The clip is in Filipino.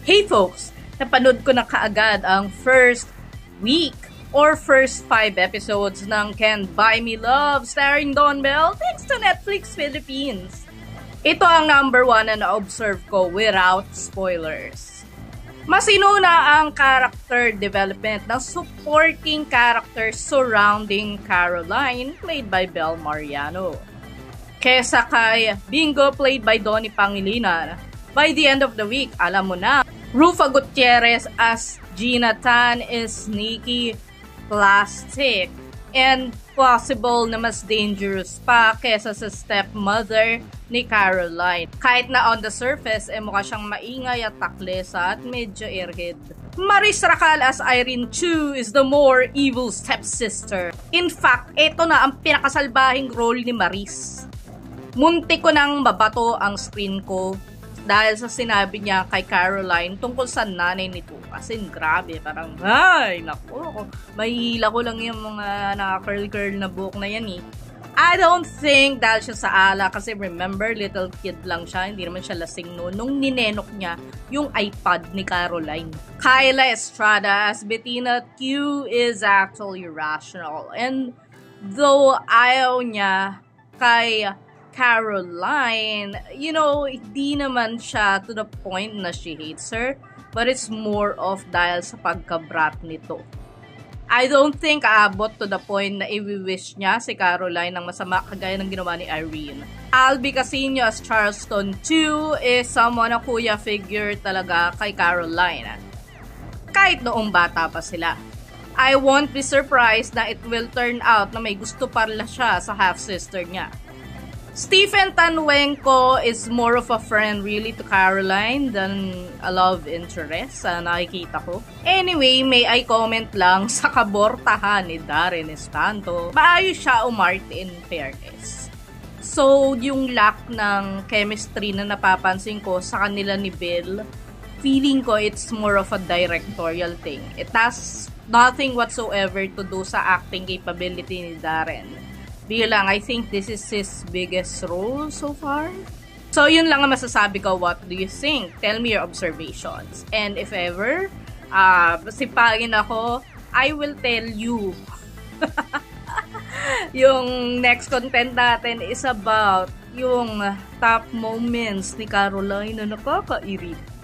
Hey folks! Napanood ko na kaagad ang first week or first 5 episodes ng Can't Buy Me Love starring Don Bell thanks to Netflix Philippines. Ito ang number 1 na na-observe ko without spoilers. Masinuna ang character development ng supporting characters surrounding Caroline played by Bel Mariano. Kesa kay Bingo played by Donnie Pangilinan. By the end of the week, alam mo na, Rufa Gutierrez as Gina Tan is sneaky, plastic, and possible na mas dangerous pa kesa sa stepmother ni Caroline. Kahit na on the surface, mukha siyang maingay at taklesa at medyo airhead. Maris Racal as Irene Chu is the more evil stepsister. In fact, ito na ang pinakasalbahing role ni Maris. Muntik ko nang mabato ang screen ko dahil sa sinabi niya kay Caroline tungkol sa nanay nito. As in, grabe, parang, ay, naku, mahihila ko lang yung mga naka-curl-curl na buhok na yan eh. I don't think dahil siya sa ala, kasi remember, little kid lang siya, hindi naman siya lasing noon, nung ninenok niya yung iPad ni Caroline. Kyla Estrada as Bettina Q is actually rational. And though ayaw niya kay Caroline, you know, hindi naman siya to the point na she hates her, but it's more of dahil sa pagkabrat nito. I don't think aabot to the point na i-wish niya si Caroline ng masama kagaya ng ginawa ni Irene. Albi Casino as Charleston 2 is someone na kuya figure talaga kay Caroline. Kahit noong bata pa sila. I won't be surprised na it will turn out na may gusto pala siya sa half-sister niya. Stephen Tanwenko is more of a friend really to Caroline than a love interest sa nakikita ko. Anyway, may I comment lang sa kabortahan ni Darren Espanto. Maayos siya umarte in fairness. So, yung lack ng chemistry na napapansin ko sa kanila ni Bill, feeling ko it's more of a directorial thing. It has nothing whatsoever to do sa acting capability ni Darren. Bilang, I think this is his biggest role so far. So, yun lang ang masasabi ko. What do you think? Tell me your observations. And if ever, sipagin ako, I will tell you. Yung next content natin is about yung top moments ni Caroline na nakakairit.